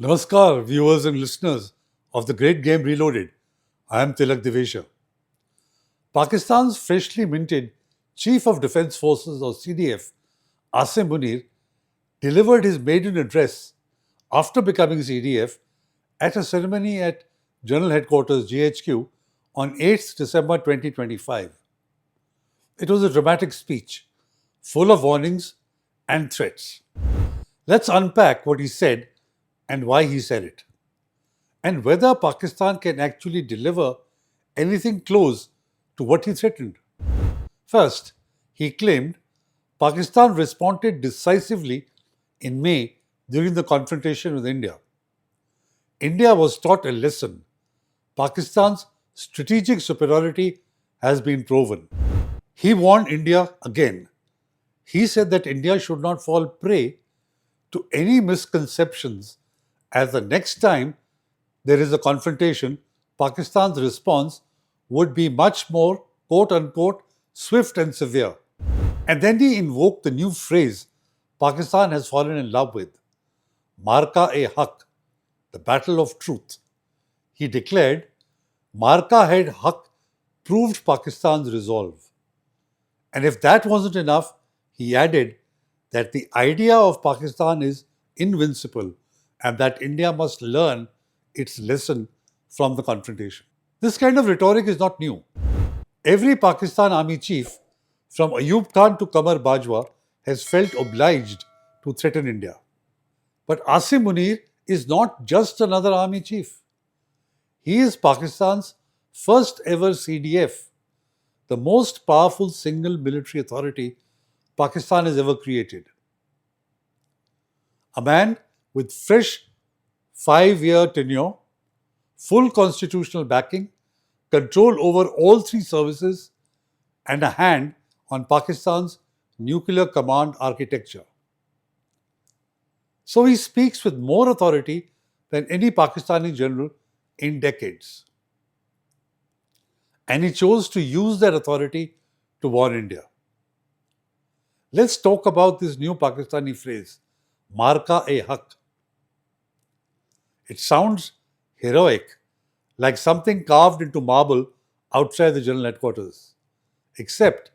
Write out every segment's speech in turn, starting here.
Namaskar, viewers and listeners of the Great Game Reloaded. I am Tilak Devasher. Pakistan's freshly minted Chief of Defence Forces or CDF, Asim Munir, delivered his maiden address after becoming CDF at a ceremony at General Headquarters GHQ on 8th December 2025. It was a dramatic speech, full of warnings and threats. Let's unpack what he said and why he said it, and whether Pakistan can actually deliver anything close to what he threatened. First, he claimed Pakistan responded decisively in May during the confrontation with India. India was taught a lesson. Pakistan's strategic superiority has been proven. He warned India again. He said that India should not fall prey to any misconceptions, as the next time there is a confrontation, Pakistan's response would be much more, quote unquote, swift and severe. And then he invoked the new phrase Pakistan has fallen in love with, Marka-e-Haq, the battle of truth. He declared, Marka-e-Haq proved Pakistan's resolve. And if that wasn't enough, he added that the idea of Pakistan is invincible and that India must learn its lesson from the confrontation. This kind of rhetoric is not new. Every Pakistan army chief, from Ayub Khan to Qamar Bajwa, has felt obliged to threaten India. But Asim Munir is not just another army chief. He is Pakistan's first ever CDF, the most powerful single military authority Pakistan has ever created. A man with fresh 5-year tenure, full constitutional backing, control over all three services, and a hand on Pakistan's nuclear command architecture. So he speaks with more authority than any Pakistani general in decades. And he chose to use that authority to warn India. Let's talk about this new Pakistani phrase, Marka-e-Haq. It sounds heroic, like something carved into marble outside the general headquarters. Except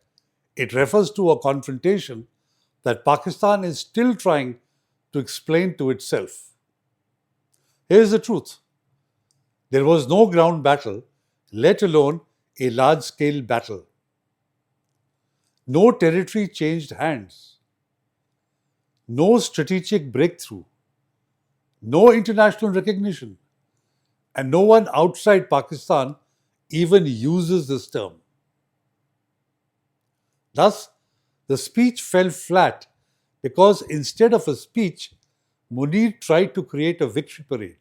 it refers to a confrontation that Pakistan is still trying to explain to itself. Here's the truth. There was no ground battle, let alone a large-scale battle. No territory changed hands. No strategic breakthrough. No international recognition. And no one outside Pakistan even uses this term. Thus, the speech fell flat because instead of a speech, Munir tried to create a victory parade.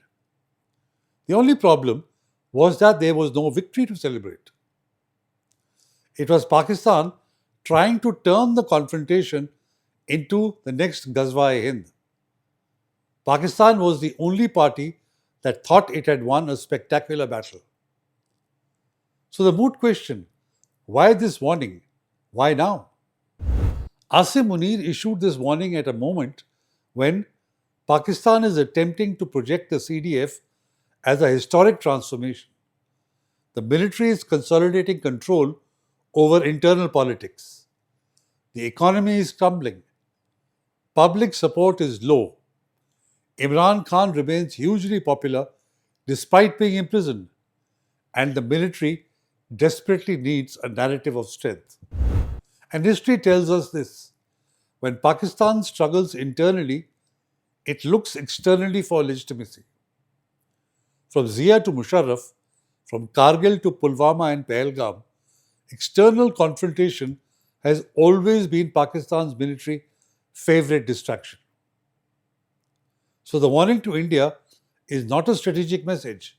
The only problem was that there was no victory to celebrate. It was Pakistan trying to turn the confrontation into the next Ghazwa-e-Hind. Pakistan was the only party that thought it had won a spectacular battle. So the moot question, why this warning? Why now? Asim Munir issued this warning at a moment when Pakistan is attempting to project the CDF as a historic transformation. The military is consolidating control over internal politics. The economy is crumbling. Public support is low. Imran Khan remains hugely popular despite being imprisoned. And the military desperately needs a narrative of strength. And history tells us this. When Pakistan struggles internally, it looks externally for legitimacy. From Zia to Musharraf, from Kargil to Pulwama and Pahalgam, external confrontation has always been Pakistan's military favorite distraction. So the warning to India is not a strategic message.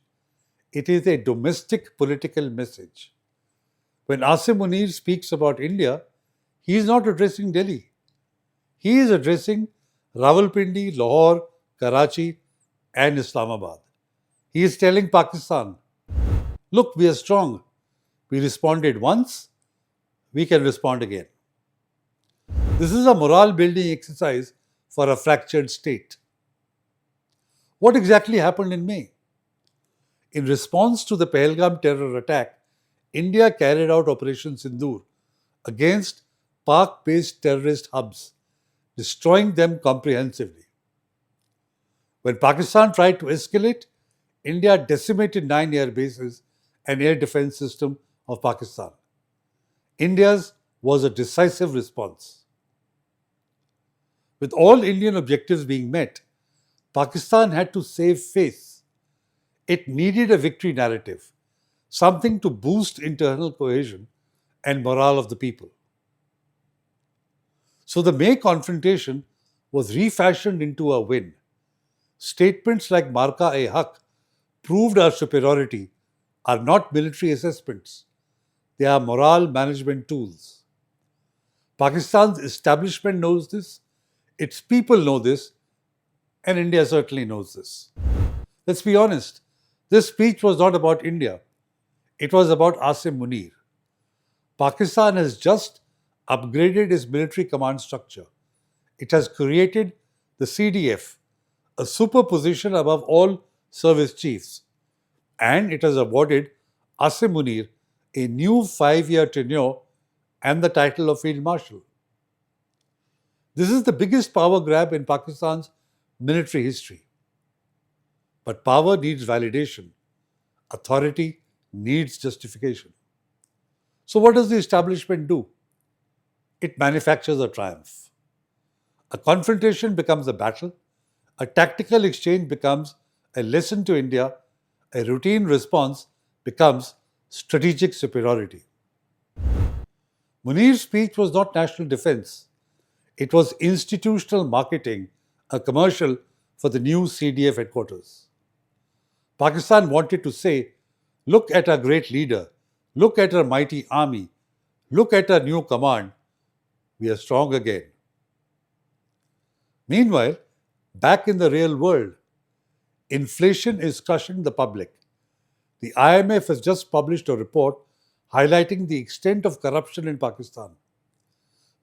It is a domestic political message. When Asim Munir speaks about India, he is not addressing Delhi. He is addressing Rawalpindi, Lahore, Karachi, and Islamabad. He is telling Pakistan, look, we are strong. We responded once, we can respond again. This is a morale building exercise for a fractured state. What exactly happened in May? In response to the Pahalgam terror attack, India carried out Operation Sindoor against Pak-based terrorist hubs, destroying them comprehensively. When Pakistan tried to escalate, India decimated 9 air bases and air defense system of Pakistan. India's was a decisive response. With all Indian objectives being met, Pakistan had to save face. It needed a victory narrative, something to boost internal cohesion and morale of the people. So the May confrontation was refashioned into a win. Statements like Marka-e-Haq proved our superiority are not military assessments. They are morale management tools. Pakistan's establishment knows this, its people know this, and India certainly knows this. Let's be honest, this speech was not about India. It was about Asim Munir. Pakistan has just upgraded its military command structure. It has created the CDF, a superposition above all service chiefs, and it has awarded Asim Munir a new 5-year tenure and the title of Field Marshal. This is the biggest power grab in Pakistan's military history. But power needs validation. Authority needs justification. So what does the establishment do? It manufactures a triumph. A confrontation becomes a battle. A tactical exchange becomes a lesson to India. A routine response becomes strategic superiority. Munir's speech was not national defense. It was institutional marketing, a commercial for the new CDF headquarters. Pakistan wanted to say, look at our great leader, look at our mighty army, look at our new command, we are strong again. Meanwhile, back in the real world, inflation is crushing the public. The IMF has just published a report highlighting the extent of corruption in Pakistan.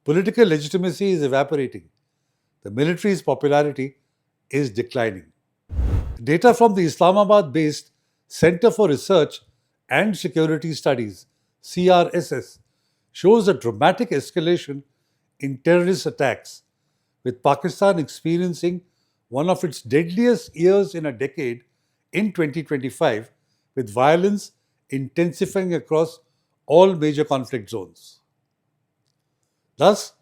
Political legitimacy is evaporating. The military's popularity is declining. Data from the Islamabad-based Center for Research and Security Studies, CRSS, shows a dramatic escalation in terrorist attacks, with Pakistan experiencing one of its deadliest years in a decade in 2025, with violence intensifying across all major conflict zones. Thus,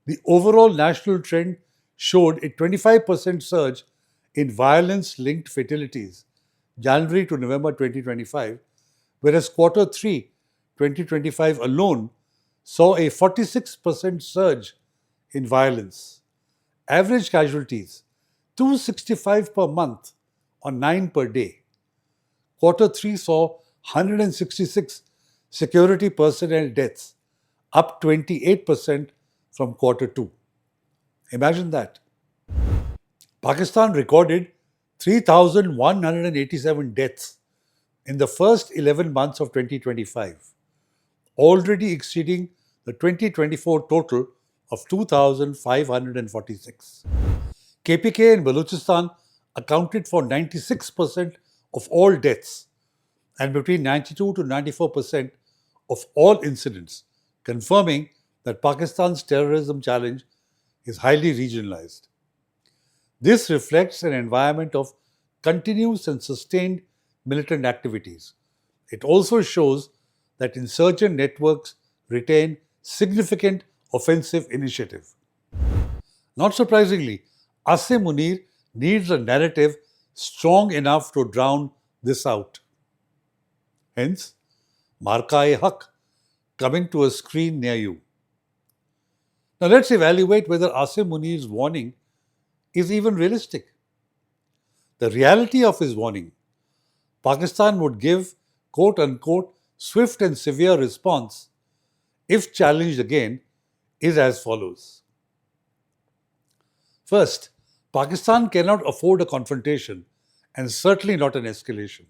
the overall national trend showed a 25% surge in violence-linked fatalities January to November 2025, whereas Q3 2025 alone saw a 46% surge in violence. Average casualties, 265 per month or 9 per day. Q3 saw 166 security personnel deaths, up 28% from Q2. Imagine that. Pakistan recorded 3,187 deaths in the first 11 months of 2025, already exceeding the 2024 total of 2,546. KPK in Balochistan accounted for 96% of all deaths and between 92 to 94% of all incidents, confirming that Pakistan's terrorism challenge is highly regionalized. This reflects an environment of continuous and sustained militant activities. It also shows that insurgent networks retain significant offensive initiative. Not surprisingly, Asim Munir needs a narrative strong enough to drown this out. Hence, Marka-e-Haq coming to a screen near you. Now let's evaluate whether Asim Munir's warning is even realistic. The reality of his warning, Pakistan would give quote-unquote swift and severe response if challenged again, is as follows. First, Pakistan cannot afford a confrontation and certainly not an escalation.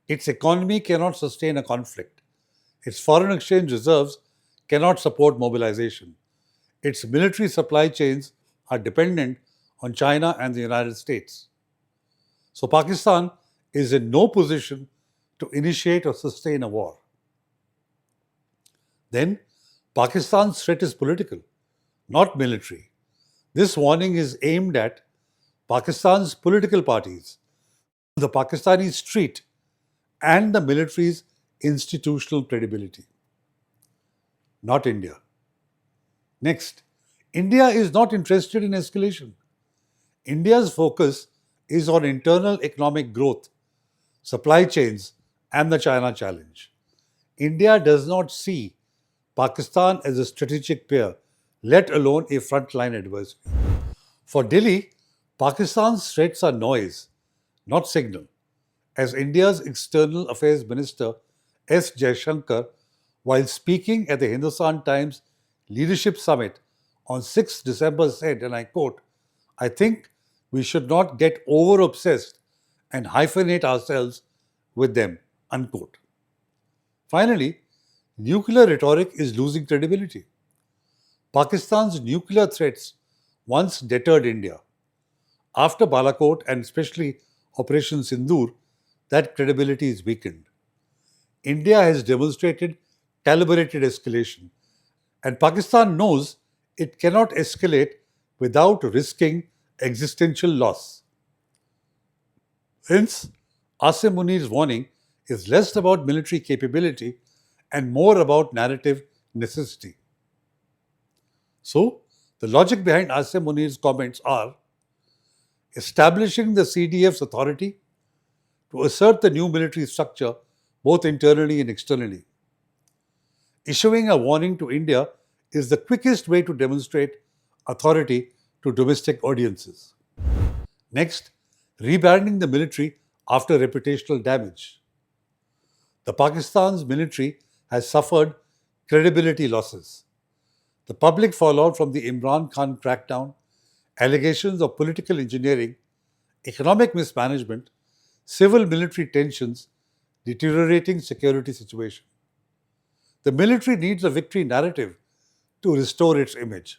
Its economy cannot sustain a conflict. Its foreign exchange reserves cannot support mobilization. Its military supply chains are dependent on China and the United States. So Pakistan is in no position to initiate or sustain a war. Then, Pakistan's threat is political, not military. This warning is aimed at Pakistan's political parties, the Pakistani street, and the military's institutional credibility, not India. Next, India is not interested in escalation. India's focus is on internal economic growth, supply chains, and the China challenge. India does not see Pakistan as a strategic peer, let alone a frontline adversary. For Delhi, Pakistan's threats are noise, not signal. As India's External Affairs Minister S. Jaishankar, while speaking at the Hindustan Times Leadership Summit on 6 December said, and I quote, "I think we should not get over-obsessed and hyphenate ourselves with them," unquote. Finally, nuclear rhetoric is losing credibility. Pakistan's nuclear threats once deterred India. After Balakot and especially Operation Sindoor, that credibility is weakened. India has demonstrated calibrated escalation, and Pakistan knows it cannot escalate without risking existential loss. Hence, Asim Munir's warning is less about military capability and more about narrative necessity. So, the logic behind Asim Munir's comments are establishing the CDF's authority to assert the new military structure both internally and externally. Issuing a warning to India is the quickest way to demonstrate authority to domestic audiences. Next, rebranding the military after reputational damage. The Pakistan's military has suffered credibility losses. The public fallout from the Imran Khan crackdown, allegations of political engineering, economic mismanagement, civil military tensions, deteriorating security situation. The military needs a victory narrative to restore its image.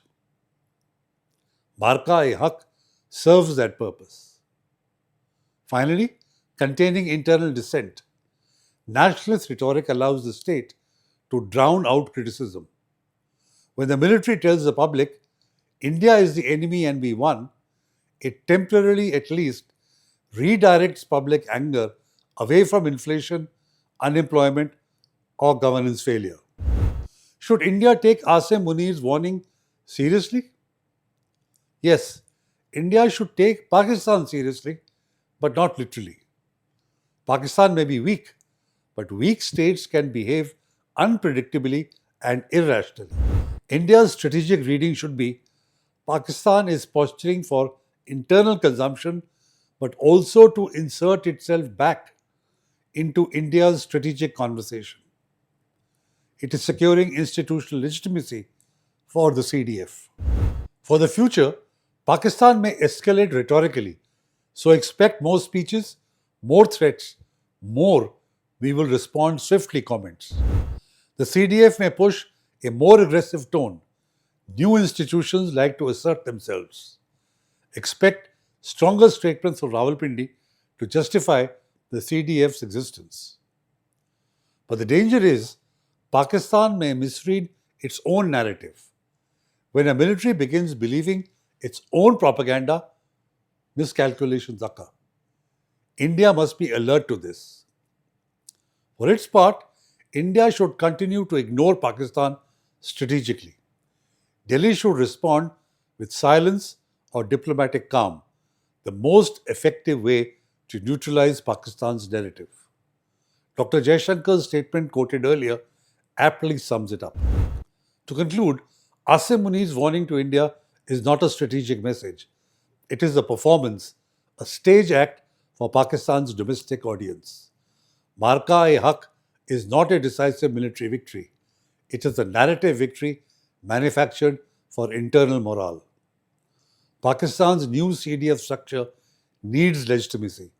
Marka-e-Haq serves that purpose. Finally, containing internal dissent. Nationalist rhetoric allows the state to drown out criticism. When the military tells the public, India is the enemy and we won, it temporarily at least redirects public anger away from inflation, unemployment, or governance failure. Should India take Asim Munir's warning seriously? Yes, India should take Pakistan seriously, but not literally. Pakistan may be weak, but weak states can behave unpredictably and irrationally. India's strategic reading should be Pakistan is posturing for internal consumption, but also to insert itself back into India's strategic conversation. It is securing institutional legitimacy for the CDF. For the future, Pakistan may escalate rhetorically, so expect more speeches, more threats, more "we will respond swiftly" comments. The CDF may push a more aggressive tone. New institutions like to assert themselves. Expect stronger statements from Rawalpindi to justify the CDF's existence. But the danger is Pakistan may misread its own narrative. When a military begins believing its own propaganda, miscalculations occur. India must be alert to this. For its part, India should continue to ignore Pakistan strategically. Delhi should respond with silence or diplomatic calm, the most effective way to neutralize Pakistan's narrative. Dr. Jaishankar's statement quoted earlier aptly sums it up. To conclude, Asim Munir's warning to India is not a strategic message. It is a performance, a stage act for Pakistan's domestic audience. Marka-e-Haq is not a decisive military victory. It is a narrative victory manufactured for internal morale. Pakistan's new CDF structure needs legitimacy,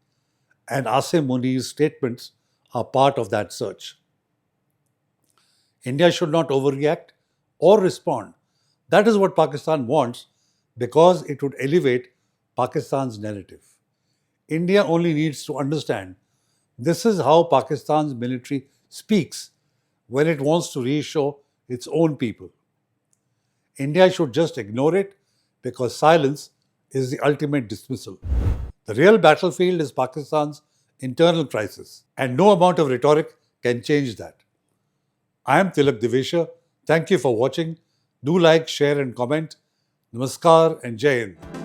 and Asim Munir's statements are part of that search. India should not overreact or respond. That is what Pakistan wants because it would elevate Pakistan's narrative. India only needs to understand this is how Pakistan's military speaks when it wants to reassure its own people. India should just ignore it because silence is the ultimate dismissal. The real battlefield is Pakistan's internal crisis, and no amount of rhetoric can change that. I am Tilak Devasher. Thank you for watching. Do like, share, and comment. Namaskar and Jai Hind.